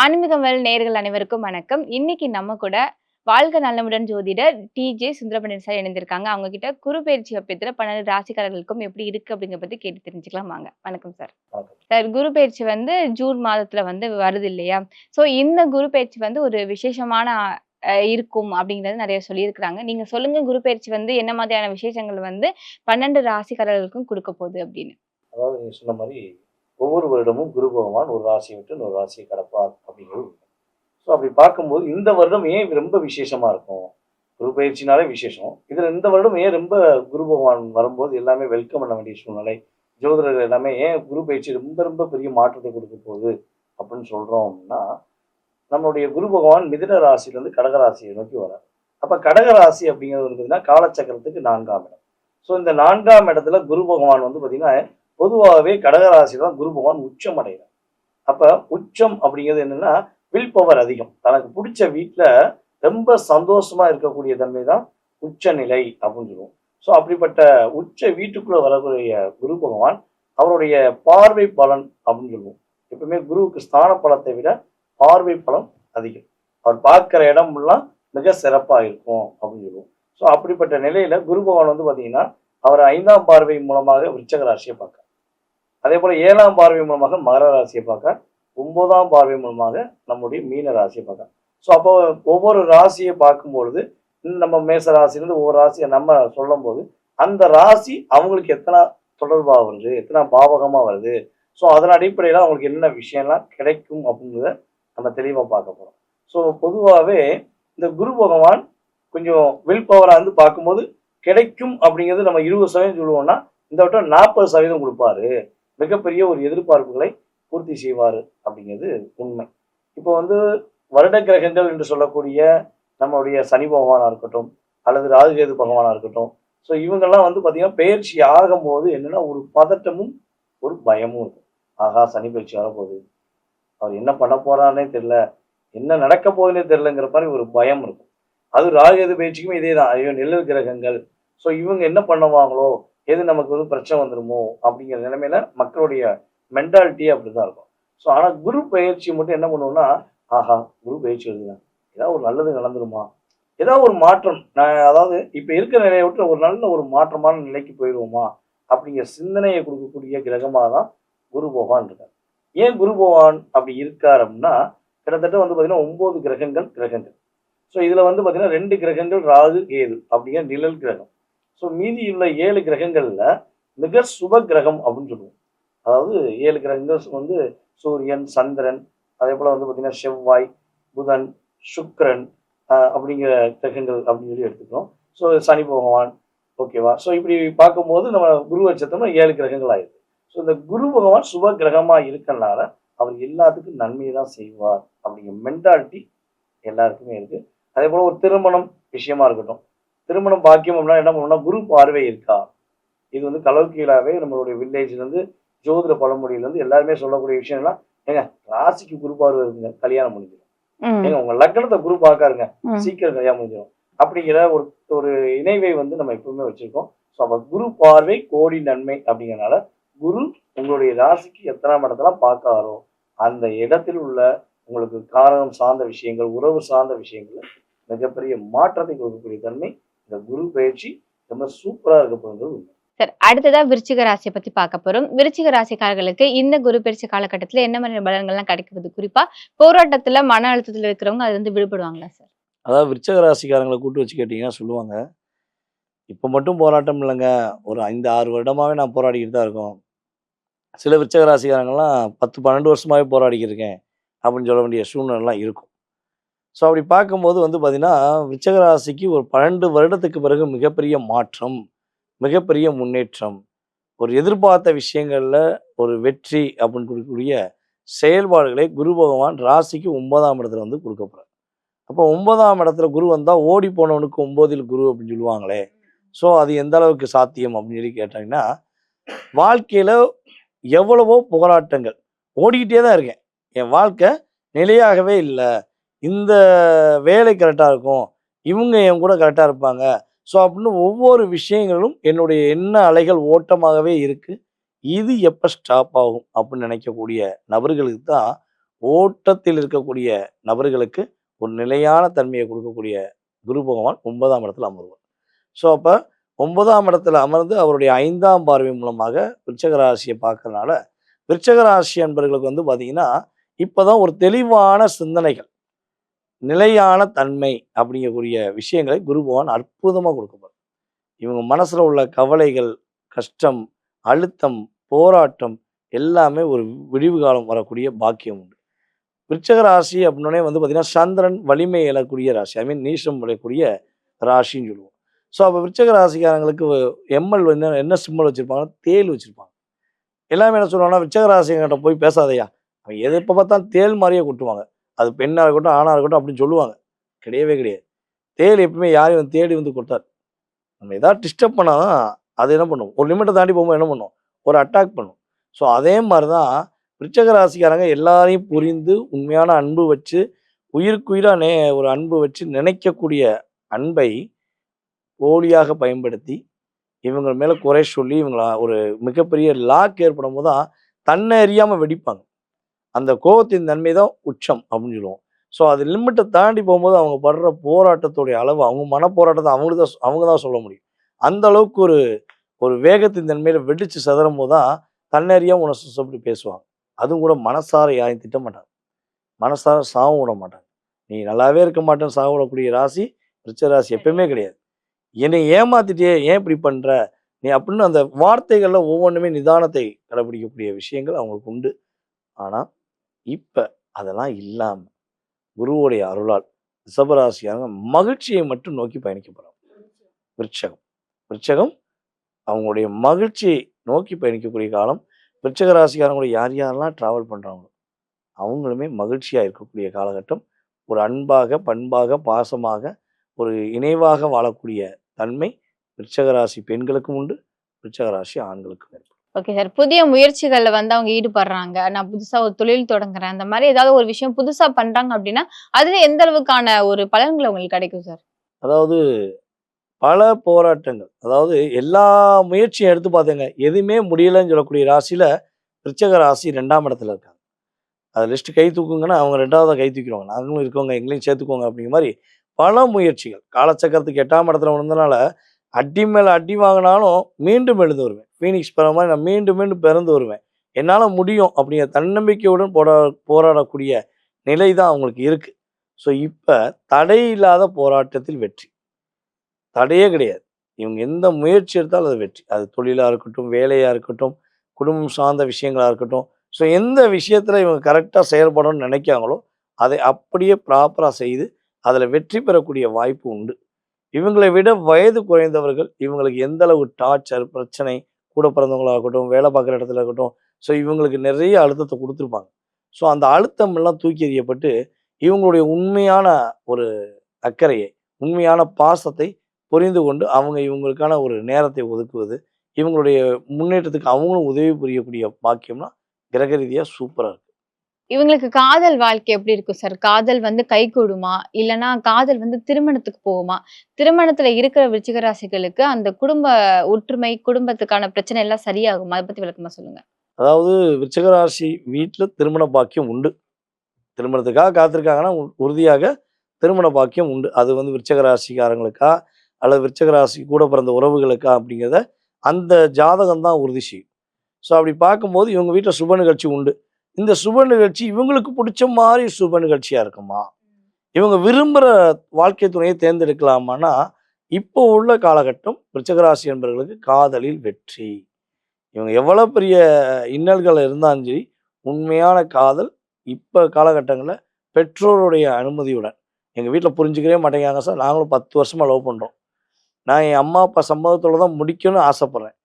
ஆன்மீகமல் நேயர்கள் அனைவருக்கும் வணக்கம். இன்னைக்கு நம்ம கூட வாழ்க நலமுடன் ஜோதிடர் டி.ஜே. சுந்தரபாண்டியன் சார் இணைந்திருக்காங்க. அவங்க கிட்ட குரு பெயர்ச்சி அப்பத்துல 12 ராசிக்காரர்களுக்கும் எப்படி இருக்கு அப்படிங்கிறத பத்தி கேட்டு தெரிஞ்சுக்கலாம் வாங்க. வணக்கம் சார். சார் குரு பெயர்ச்சி ஜூன் மாதத்துல வருது இல்லையா? சோ இந்த குரு பெயர்ச்சி ஒரு விசேஷமான இருக்கும் அப்படிங்கிறது நிறைய சொல்லியிருக்கிறாங்க. நீங்க சொல்லுங்க குரு பெயர்ச்சி என்ன மாதிரியான விசேஷங்கள் 12 ராசிக்காரர்களுக்கும் குடுக்க போகுது அப்படின்னு. அதாவது நீங்க சொன்ன மாதிரி ஒவ்வொரு வருடமும் குரு பகவான் ஒரு ராசியை விட்டு இன்னொரு ராசியை கடப்பார் அப்படிங்கிறது உண்மை. ஸோ அப்படி பார்க்கும்போது இந்த வருடம் ஏன் ரொம்ப விசேஷமா இருக்கும்? குரு பயிற்சினாலே விசேஷம். இதுல இந்த வருடம் ஏன் ரொம்ப குரு பகவான் வரும்போது எல்லாமே வெல்கம் பண்ண வேண்டிய சூழ்நிலை. ஜோதிடர்கள் எல்லாமே ஏன் குரு பயிற்சி ரொம்ப ரொம்ப பெரிய மாற்றத்தை கொடுக்க போகுது அப்படின்னு சொல்றோம் அப்படின்னா, நம்மளுடைய குரு பகவான் மிதுன ராசியிலிருந்து கடக ராசியை நோக்கி வரார். அப்ப கடக ராசி அப்படிங்கிறது பார்த்தீங்கன்னா காலச்சக்கரத்துக்கு 4ஆம் இடம். ஸோ இந்த 4ஆம் இடத்துல குரு பகவான் பார்த்தீங்கன்னா பொதுவாகவே கடகராசியில் தான் குரு பகவான் உச்சம் அடைகிறார். அப்ப உச்சம் அப்படிங்கிறது என்னன்னா வில் பவர் அதிகம். தனக்கு பிடிச்ச வீட்டுல ரொம்ப சந்தோஷமா இருக்கக்கூடிய தன்மை தான் உச்ச நிலை அப்படின்னு சொல்லுவோம். ஸோ அப்படிப்பட்ட உச்ச வீட்டுக்குள்ள வரக்கூடிய குரு பகவான் அவருடைய பார்வை பலன் அப்படின்னு சொல்லுவோம். எப்பவுமே குருவுக்கு ஸ்தான பலத்தை விட பார்வை பலன் அதிகம். அவர் பார்க்கிற இடம் எல்லாம் மிக சிறப்பா இருக்கும் அப்படின்னு சொல்லுவோம். ஸோ அப்படிப்பட்ட நிலையில குரு பகவான் பாத்தீங்கன்னா அவர் 5ஆம் பார்வை மூலமாக விருச்சக ராசியை பார்க்க, அதே போல 7ஆம் பார்வை மூலமாக மகர ராசியை பார்க்க, 9ஆம் பார்வை மூலமாக நம்முடைய மீன ராசியை பார்க்க. ஸோ அப்போ ஒவ்வொரு ராசியை பார்க்கும்பொழுது நம்ம மேச ராசியிலிருந்து ஒவ்வொரு ராசியை நம்ம சொல்லும் போது அந்த ராசி அவங்களுக்கு எத்தனை தொடர்பா வருது, எத்தனை பாவகமா வருது, ஸோ அதன் அடிப்படையில அவங்களுக்கு என்ன விஷயம்லாம் கிடைக்கும் அப்படிங்கிறத நம்ம தெளிவா பார்க்க போறோம். ஸோ பொதுவாகவே இந்த குரு பகவான் கொஞ்சம் வில் பவரா பார்க்கும்போது கிடைக்கும் அப்படிங்கிறது நம்ம 20% சொல்லுவோம்னா இந்த வட்டம் 40% கொடுப்பாரு. மிகப்பெரிய ஒரு எதிர்பார்ப்புகளை பூர்த்தி செய்வார் அப்படிங்கிறது உண்மை. இப்போ வருட கிரகங்கள் என்று சொல்லக்கூடிய நம்மளுடைய சனி பகவானா இருக்கட்டும் அல்லது ராகுகேது பகவானா இருக்கட்டும், ஸோ இவங்கெல்லாம் பார்த்தீங்கன்னா பயிற்சி ஆகும்போது என்னன்னா ஒரு பதட்டமும் ஒரு பயமும் இருக்கும். ஆகா சனி பயிற்சி வரப்போகுது, அவர் என்ன பண்ண போறான்னே தெரியல, என்ன நடக்க போகுதுன்னே தெரியலங்கிற மாதிரி ஒரு பயம் இருக்கும். அது ராகுகேது பயிற்சிக்கும் இதே தான். ஐயோ நிழல் கிரகங்கள், ஸோ இவங்க என்ன பண்ணுவாங்களோ, எது நமக்கு பிரச்சனை வந்துருமோ அப்படிங்கிற நிலைமையில மக்களுடைய மென்டாலிட்டியே அப்படிதான் இருக்கும். ஸோ ஆனால் குரு பயிற்சி மட்டும் என்ன பண்ணுவோம்னா, ஆஹா குரு பயிற்சி வருதுங்க, ஏதாவது ஒரு நல்லது நடந்துருமா, ஏதாவது ஒரு மாற்றம், நான் அதாவது இப்ப இருக்கிற நிலையை விட்டு ஒரு நல்ல ஒரு மாற்றமான நிலைக்கு போயிடுவோமா அப்படிங்கிற சிந்தனையை கொடுக்கக்கூடிய கிரகமாக தான் குரு பகவான் இருக்கார். ஏன் குரு பகவான் அப்படி இருக்கார் அப்படின்னா, கிட்டத்தட்ட பார்த்தீங்கன்னா 9 கிரகங்கள். ஸோ இதுல பார்த்தீங்கன்னா 2 கிரகங்கள் ராகு கேது அப்படிங்கிற நிழல் கிரகம். ஸோ மீதி உள்ள 7 கிரகங்கள்ல மிக சுப கிரகம் அப்படின்னு சொல்லுவோம். அதாவது 7 கிரகங்கள் சூரியன், சந்திரன், அதே போல பார்த்தீங்கன்னா செவ்வாய், புதன், சுக்கிரன் அப்படிங்கிற கிரகங்கள் அப்படின்னு சொல்லி எடுத்துக்கிறோம். ஸோ சனி பகவான், ஓகேவா. ஸோ இப்படி பார்க்கும்போது நம்ம குரு வச்சத்தோம்னா 7 கிரகங்கள் ஆயிடுது. ஸோ இந்த குரு பகவான் சுப கிரகமா இருக்கனால அவர் எல்லாத்துக்கும் நன்மையை தான் செய்வார் அப்படிங்கிற மென்டாலிட்டி எல்லாருக்குமே இருக்கு. அதே போல ஒரு திருமணம் விஷயமா இருக்கட்டும், திருமணம் பாக்கியம் அப்படின்னா என்ன பண்ணணும்னா குரு பார்வை இருக்கா, இது கலோக்கியலாவே நம்மளுடைய வில்லேஜ்ல ஜோதிட பழமொழியில எல்லாருமே சொல்லக்கூடிய விஷயம்லாம், ஏங்க ராசிக்கு குரு பார்வை இருக்குங்க கல்யாணம் முடிஞ்சிடும், ஏங்க உங்க லக்னத்தை குரு பார்க்காருங்க சீக்கிரம் கல்யாணம் முடிஞ்சிடும் அப்படிங்கிற ஒரு இணைவை நம்ம எப்பவுமே வச்சிருக்கோம். ஸோ அப்ப குரு பார்வை கோடி நன்மை அப்படிங்கிறனால குரு உங்களுடைய ராசிக்கு எத்தனாம் இடத்தெல்லாம் பார்க்காரோ அந்த இடத்தில் உள்ள உங்களுக்கு காரணம் சார்ந்த விஷயங்கள், உறவு சார்ந்த விஷயங்கள் மிகப்பெரிய மாற்றத்தை கொடுக்கக்கூடிய தன்மை இந்த குரு பயிற்சி ரொம்ப சூப்பரா இருக்க போகிறது. சார் அடுத்ததா விருச்சிக ராசியை பத்தி பார்க்க போறோம். விருச்சிக ராசிக்காரர்களுக்கு இந்த குரு பயிற்சி காலகட்டத்துல என்ன மாதிரி பலன்கள்லாம் கிடைக்குது? குறிப்பா போராட்டத்துல மன அழுத்தத்துல இருக்கிறவங்க அது விடுபடுவாங்களா சார்? அதாவது விருச்சிக ராசிக்காரங்களை கூட்டு வச்சு கேட்டீங்கன்னா சொல்லுவாங்க, இப்ப மட்டும் போராட்டம் இல்லைங்க, ஒரு 5-6 வருடமாவே நான் போராடிக்கிட்டு தான் இருக்கோம். சில விருச்சிக ராசிக்காரங்கள்லாம் 10-12 வருஷமாவே போராடிக்கிட்டு இருக்கேன் அப்படின்னு சொல்ல வேண்டிய சூழ்நிலைலாம் இருக்கும். ஸோ அப்படி பார்க்கும்போது பார்த்தீங்கன்னா விருச்சிக ராசிக்கு ஒரு 12 வருடத்துக்கு பிறகு மிகப்பெரிய மாற்றம், மிகப்பெரிய முன்னேற்றம், ஒரு எதிர்பார்த்த விஷயங்கள்ல ஒரு வெற்றி அப்படின்னு கொடுக்கக்கூடிய செயல்பாடுகளை குரு பகவான் ராசிக்கு 9ஆம் இடத்துல கொடுக்க போறார். அப்போ 9ஆம் இடத்துல குரு வந்தால் ஓடி போனவனுக்கு 9இல் குரு அப்படின்னு சொல்லுவாங்களே, ஸோ அது எந்த அளவுக்கு சாத்தியம் அப்படின்னு சொல்லி கேட்டாங்கன்னா, வாழ்க்கையில் எவ்வளவோ போராட்டங்கள் ஓடிக்கிட்டே தான் இருக்கேன், என் வாழ்க்கை நிலையாகவே இல்லை, இந்த வேலை கரெக்டாக இருக்கும், இவங்க என் கூட கரெக்டாக இருப்பாங்க, ஸோ அப்படின்னு ஒவ்வொரு விஷயங்களும் என்னுடைய எண்ண அலைகள் ஓட்டமாகவே இருக்குது, இது எப்போ ஸ்டாப் ஆகும் அப்படின்னு நினைக்கக்கூடிய நபர்களுக்கு தான் ஓட்டத்தில் இருக்கக்கூடிய நபர்களுக்கு ஒரு நிலையான தன்மையை கொடுக்கக்கூடிய குரு பகவான் 9ஆம் இடத்துல அமர்வார். ஸோ அப்போ 9ஆம் இடத்துல அமர்ந்து அவருடைய 5ஆம் பார்வை மூலமாக விருச்சக ராசியை பார்க்கறனால விருச்சக ராசி அன்பர்களுக்கு வந்து பார்த்தீங்கன்னா இப்போதான் ஒரு தெளிவான சிந்தனைகள், நிலையான தன்மை அப்படிங்கக்கூடிய விஷயங்களை குரு பகவான் அற்புதமாக கொடுக்கப்படுது. இவங்க மனசில் உள்ள கவலைகள், கஷ்டம், அழுத்தம், போராட்டம் எல்லாமே ஒரு விடிவு காலம் வரக்கூடிய பாக்கியம் உண்டு. விருச்சக ராசி அப்படின்னே வந்து பார்த்தீங்கன்னா சந்திரன் வலிமை இழக்கூடிய ராசி, ஐ மீன் நீசம் விளையக்கூடிய ராசின்னு சொல்லுவோம். ஸோ அப்போ விருச்சக ராசிக்காரங்களுக்கு எம்எல் என்ன சிம்பல் வச்சுருப்பாங்கன்னா தேள் வச்சுருப்பாங்க. எல்லாமே என்ன சொல்லுவாங்கன்னா விருச்சக ராசிங்கிட்ட போய் பேசாதையா, அவன் எது எப்போ பார்த்தாலும் தேள் மாதிரியே கொட்டுவாங்க. அது பெண்ணாக இருக்கட்டும் ஆணாக இருக்கட்டும் அப்படின்னு சொல்லுவாங்க. கிடையவே கிடையாது. தேள் எப்பவுமே யாரையும் தேடி வந்து கொட்டாது. நம்ம ஏதாவது டிஸ்டர்ப் பண்ணால் தான் அது என்ன பண்ணும், ஒரு லிமிட்டை தாண்டி போகும்போது என்ன பண்ணும், ஒரு அட்டாக் பண்ணும். ஸோ அதே மாதிரி தான் விருச்சக ராசிக்காரங்க எல்லாரையும் புரிந்து உண்மையான அன்பு வச்சு உயிருக்குயிராக ஒரு அன்பு வச்சு நினைக்கக்கூடிய அன்பை போலியாக பயன்படுத்தி இவங்க மேலே குறை சொல்லி இவங்கள ஒரு மிகப்பெரிய லாக் ஏற்படும் போது தான் தன்னை அறியாமல் வெடிப்பாங்க. அந்த கோபத்தின் தன்மை தான் உச்சம் அப்படின்னு சொல்லுவோம். ஸோ அது லிமிட்டை தாண்டி போகும்போது அவங்க படுற போராட்டத்துடைய அளவு, அவங்க மன போராட்டத்தை அவங்க தான் சொல்ல முடியும். அந்த அளவுக்கு ஒரு ஒரு வேகத்தின் தன்மையில் வெடித்து சதறும் போது தான் தன்னறியாமல் உணர்ச்சி அப்படி பேசுவாங்க. அதுவும் கூட மனசார யாரையும் திட்ட மாட்டாங்க, மனசார சாவும் விட மாட்டாங்க. நீ நல்லாவே இருக்க மாட்டேன்னு சாவு விடக்கூடிய ராசி விருச்சிக ராசி எப்பயுமே கிடையாது. என்னை ஏமாத்திட்டே ஏன் இப்படி பண்ணுற நீ அப்படின்னு அந்த வார்த்தைகளில் ஒவ்வொன்றுமே நிதானத்தை கடைபிடிக்கக்கூடிய விஷயங்கள் அவங்களுக்கு உண்டு. ஆனால் இப்போ அதெல்லாம் இல்லாமல் குருவுடைய அருளால் ரிஷபராசியாக மகிழ்ச்சியை மட்டும் நோக்கி பயணிக்கப்படுறாங்க. விருச்சகம் விருச்சகம் அவங்களுடைய மகிழ்ச்சியை நோக்கி பயணிக்கக்கூடிய காலம். விருச்சக ராசிக்காரங்களுடைய யார் யாரெல்லாம் ட்ராவல் பண்ணுறாங்களோ அவங்களுமே மகிழ்ச்சியாக இருக்கக்கூடிய காலகட்டம். ஒரு அன்பாக, பண்பாக, பாசமாக, ஒரு இணைவாக வாழக்கூடிய தன்மை விருச்சக ராசி பெண்களுக்கும் உண்டு, விருச்சக ராசி ஆண்களுக்கும் இருக்கு. Okay sir. புதிய முயற்சிகள்ல வந்து அவங்க ஈடுபடுறாங்க. நான் புதுசா ஒரு தொழில் தொடங்குறேன். அந்த மாதிரி ஏதாவது ஒரு விஷயம் புதுசா பண்றாங்க அப்படின்னா, அதுல எந்த அளவுக்கான ஒரு பலன்கள் அவங்களுக்கு கிடைக்கும் சார்? அதாவது பல போராட்டங்கள், அதாவது எல்லா முயற்சியும் எடுத்து பார்த்தேங்க, எதுவுமே முடியலைன்னு சொல்லக்கூடிய ராசியில் விருச்சக ராசி 2ஆம் இடத்துல இருக்காங்க. அது லிஸ்ட்டு கை தூக்குங்கன்னா அவங்க 2ஆவதாக கை தூக்கிடுவாங்க. நாங்களும் இருக்கோங்க, எங்களையும் சேர்த்துக்கோங்க அப்படிங்கிற மாதிரி பல முயற்சிகள். காலச்சக்கரத்துக்கு 8ஆம் இடத்துல விழுந்தனால அடி மேலே அடி வாங்கினாலும் மீண்டும் எழுந்து வருவேன். ஃபீனிக்ஸ் பெற மாதிரி நான் மீண்டும் மீண்டும் பிறந்து வருவேன். என்னால் முடியும் அப்படிங்கிற தன்னம்பிக்கையுடன் போராடக்கூடிய நிலை தான் அவங்களுக்கு இருக்குது. ஸோ இப்போ தடை இல்லாத போராட்டத்தில் வெற்றி, தடையே கிடையாது. இவங்க எந்த முயற்சி எடுத்தாலும் அது வெற்றி. அது தொழிலாக இருக்கட்டும், வேலையாக இருக்கட்டும், குடும்பம் சார்ந்த விஷயங்களாக இருக்கட்டும். ஸோ எந்த விஷயத்தில் இவங்க கரெக்டாக செயல்படணும்னு நினைக்காங்களோ அதை அப்படியே ப்ராப்பராக செய்து அதில் வெற்றி பெறக்கூடிய வாய்ப்பு உண்டு. இவங்களை விட வயது குறைந்தவர்கள் இவங்களுக்கு எந்த அளவு டார்ச்சர், பிரச்சனை, கூட பிறந்தவங்களாகட்டும், வேலை பார்க்குற இடத்துல இருக்கட்டும், ஸோ இவங்களுக்கு நிறைய அழுத்தத்தை கொடுத்துருப்பாங்க. ஸோ அந்த அழுத்தம் எல்லாம் தூக்கி எறியப்பட்டு இவங்களுடைய உண்மையான ஒரு அக்கறையை, உண்மையான பாசத்தை புரிந்து கொண்டு அவங்க இவங்களுக்கான ஒரு நேரத்தை ஒதுக்குவது, இவங்களுடைய முன்னேற்றத்துக்கு அவங்களும் உதவி புரியக்கூடிய பாக்கியம்னா கிரக ரீதியாக சூப்பராக இருக்குது. இவங்களுக்கு காதல் வாழ்க்கை எப்படி இருக்கும் சார்? காதல் வந்து கைகூடுமா? இல்லன்னா காதல் வந்து திருமணத்துக்கு போகுமா? திருமணத்துல இருக்கிற விருச்சிக ராசிகளுக்கு அந்த குடும்ப ஒற்றுமை, குடும்பத்துக்கான பிரச்சனை எல்லாம் சரியாகுமா? அத பத்தி விளக்கமா சொல்லுங்க. அதாவது விருச்சிக ராசி வீட்டில் திருமண பாக்கியம் உண்டு. திருமணத்துக்காக காத்திருக்காங்கன்னா உறுதியாக திருமண பாக்கியம் உண்டு. அது வந்து விருச்சிக ராசிக்காரங்களுக்கா அல்லது விருச்சிக ராசி கூட பிறந்த உறவுகளுக்கா அப்படிங்கிறத அந்த ஜாதகம் தான் உறுதி செய்யும். ஸோ அப்படி பார்க்கும்போது இவங்க வீட்டில் சுப நிகழ்ச்சி உண்டு. இந்த சுப நிகழ்ச்சி இவங்களுக்கு பிடிச்ச மாதிரி சுப நிகழ்ச்சியாக இருக்குமா, இவங்க விரும்புகிற வாழ்க்கை துணையை தேர்ந்தெடுக்கலாமான்னா இப்போ உள்ள காலகட்டம் விருச்சிக ராசி என்பவர்களுக்கு காதலில் வெற்றி. இவங்க எவ்வளோ பெரிய இன்னல்கள் இருந்தாலும் சரி, உண்மையான காதல் இப்போ காலகட்டங்களில் பெற்றோருடைய அனுமதியுடன், எங்கள் வீட்டில் புரிஞ்சுக்கவே மாட்டேங்காங்க சார், நாங்களும் 10 வருஷமாக லவ் பண்ணுறோம், நான் என் அம்மா அப்பா சம்மதத்தோடு தான் முடிக்கணும்னு ஆசைப்பட்றேன்,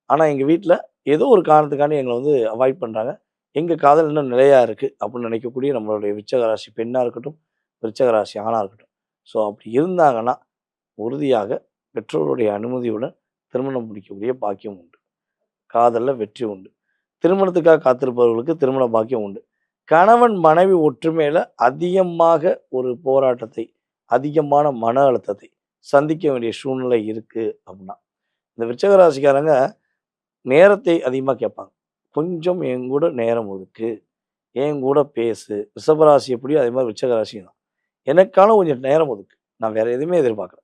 ஆனால் எங்கள் வீட்டில் ஏதோ ஒரு காரணத்துக்காண்டி எங்களை வந்து அவாய்ட் பண்ணுறாங்க, எங்கள் காதல் இன்னும் நிலையாக இருக்குது அப்படின்னு நினைக்கக்கூடிய நம்மளுடைய விருச்சிக ராசி பெண்ணாக இருக்கட்டும், விருச்சிக ராசி ஆணாக இருக்கட்டும். ஸோ அப்படி இருந்தாங்கன்னா உறுதியாக பெற்றோருடைய அனுமதியுடன் திருமணம் முடிக்கக்கூடிய பாக்கியம் உண்டு. காதலில் வெற்றி உண்டு. திருமணத்துக்காக காத்திருப்பவர்களுக்கு திருமண பாக்கியம் உண்டு. கணவன் மனைவி ஒற்றுமையில் அதிகமாக ஒரு போராட்டத்தை, அதிகமான மன அழுத்தத்தை சந்திக்க வேண்டிய சூழ்நிலை இருக்குது அப்படின்னா இந்த விருச்சிக ராசிக்காரங்க நேரத்தை அதிகமாக கேட்பாங்க. கொஞ்சம் என் கூட நேரம் ஒதுக்கு, என் கூட பேசு. ரிஷபராசி எப்படியோ அதே மாதிரி விருச்சிக ராசியும் தான். எனக்கான கொஞ்சம் நேரம் ஒதுக்கு. நான் வேற எதுவுமே எதிர்பார்க்கல.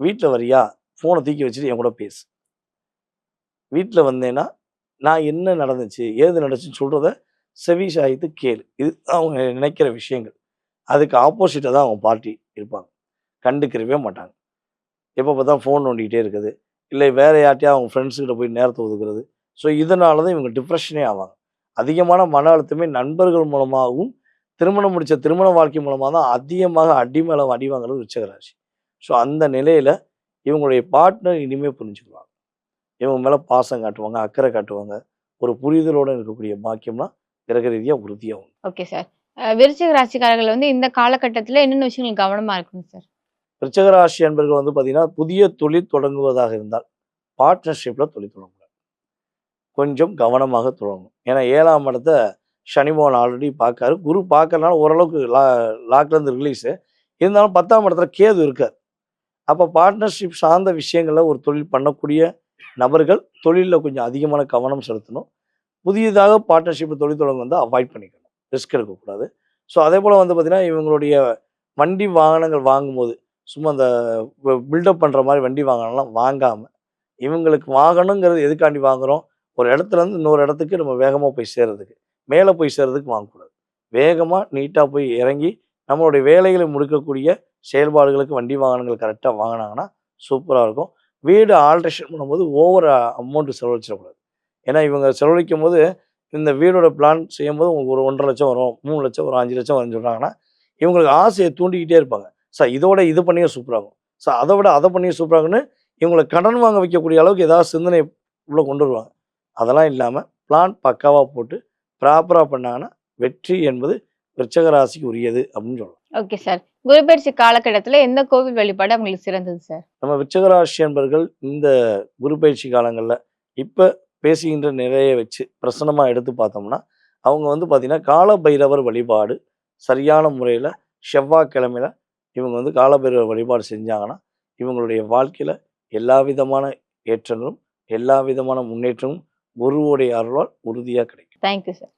வீட்ல வரியா? ஃபோனை தூக்கி வச்சுட்டு என் கூட பேசு. வீட்ல வந்தேன்னா, நான் என்ன நடந்துச்சு, ஏது நடந்துச்சுன்னு சொல்றத செவி சாய்த்து கேளு. இது அவங்க நினைக்கிற விஷயங்கள். அதுக்கு ஆப்போசிட்டா தான் அவங்க பார்ட்டி இருப்பாங்க. கண்டுக்கிறவே மாட்டாங்க. எப்போ பார்த்தாலும் ஃபோன் நோண்டிக்கிட்டே இருக்குது. இல்லை வேற யார்ட்டயாவது அவங்க ஃப்ரெண்ட்ஸ் கிட்ட போய் நேரத்த ஒதுக்குறது. ஸோ இதனால தான் இவங்க டிப்ரஷனே ஆவாங்க. அதிகமான மன அழுத்தமே நண்பர்கள் மூலமாகவும், திருமணம் முடிச்ச திருமண வாழ்க்கை மூலமா தான் அதிகமாக அடி மேல அடி வாங்குறது விருச்சிக ராசி. ஸோ அந்த நிலையில இவங்களுடைய பார்ட்னர் இனிமே புரிஞ்சுக்குவாங்க. இவங்க மேல பாசம் காட்டுவாங்க, அக்கறை காட்டுவாங்க. ஒரு புரிதலோட இருக்கக்கூடிய பாக்கியம்லாம் கிரக ரீதியா உறுதியா உண்டு. Okay sir. விருச்சிக ராசிக்காரர்கள் வந்து இந்த காலகட்டத்தில என்னென்ன விஷயங்கள் கவனமா இருக்கணும் சார்? விருச்சிக ராசி அன்பர்கள் வந்து பார்த்தீங்கன்னா, புதிய தொழில் தொடங்குவதாக இருந்தால், பார்ட்னர்ஷிப்ல தொழில் தொடங்கக்கூடாது. கொஞ்சம் கவனமாக தொடங்கணும். ஏன்னா 7ஆம் இடத்த சனி பகவான் ஆல்ரெடி பார்க்காரு. குரு பார்க்கறனால ஓரளவுக்கு லாக்லேருந்து ரிலீஸு. இருந்தாலும் 10ஆம் இடத்துல கேது இருக்கார். அப்போ பார்ட்னர்ஷிப் சார்ந்த விஷயங்கள்ல ஒரு தொழில் பண்ணக்கூடிய நபர்கள் தொழில்ல கொஞ்சம் அதிகமான கவனம் செலுத்தணும். புதியதாக பார்ட்னர்ஷிப்ல தொழில் தொடங்க வந்து அவாய்ட் பண்ணிக்கணும். ரிஸ்க் எடுக்கக்கூடாது. ஸோ அதேபோல வந்து பார்த்தீங்கன்னா, இவங்களுடைய வண்டி வாகனங்கள் வாங்கும்போது, சும்மா அந்த பில்டப் பண்ற மாரி வண்டி வாகனம்லாம் வாங்காம, இவங்களுக்கு வாங்கணுங்கிறது எதுக்காண்டி வாங்குறோம்? ஒரு இடத்துலேருந்து இன்னொரு இடத்துக்கு நம்ம வேகமா போய் சேர்றதுக்கு. மேல போய் சேர்றதுக்கு வாங்கக்கூடாது. வேகமா, நீட்டா போய் இறங்கி, நம்மளுடைய வேலைகளை முடிக்கக்கூடிய செயல்பாடுகளுக்கு வண்டி வாகனங்கள் கரெக்ட்டா வாங்குனாங்கன்னா, சூப்பரா இருக்கும். வீடு ஆல்ட்ரேஷன் பண்ணும்போது ஓவர் அமௌண்ட் செலவழிச்சிடக்கூடாது. ஏன்னா இவங்க செலவழிக்கும்போது, இந்த வீடோட பிளான் செய்யும்போது உங்களுக்கு ஒரு 1,50,000 வரும், 3,00,000 வரும், 5,00,000 வரும்ன்னு சொல்றாங்கன்னா, இவங்களுக்கு ஆசைய தூண்டிக்கிட்டே இருப்பாங்க. சார் இதோட இது பண்ணியே சூப்பரா இருக்கும். சார் அத விட அத பண்ணியே சூப்பரா இருக்குன்னு, இவங்கள கடன் வாங்க வைக்கக்கூடிய அளவுக்கு ஏதாவது சிந்தனை உள்ள கொண்டு வருவாங்க. அதெல்லாம் இல்லாம, பிளான் பக்காவா போட்டு, ப்ராப்பரா பண்ணாங்கன்னா, வெற்றி என்பது விருச்சிக ராசிக்கு உரியது அப்படின்னு சொல்லலாம். Okay sir. குரு பெயர்ச்சி காலகட்டத்தில எந்த கோவில் வழிபாடு அவங்களுக்கு சிறந்தது சார்? நம்ம விருச்சிக ராசி அன்பர்கள் இந்த குரு பயிற்சி காலங்கள்ல, இப்ப பேசுகின்ற நிலைய வச்சு பிரசனமா எடுத்து பார்த்தோம்னா, அவங்க வந்து பார்த்தீங்கன்னா, கால பைரவர் வழிபாடு சரியான முறையில செவ்வாய்க்கிழமையில இவங்க வந்து கால பைரவர் வழிபாடு செஞ்சாங்கன்னா, இவங்களுடைய வாழ்க்கையில எல்லா விதமான ஏற்றங்களும், எல்லா விதமான முன்னேற்றமும் குருவுடைய அருளால் உறுதியா கிடைக்கும். Thank you sir.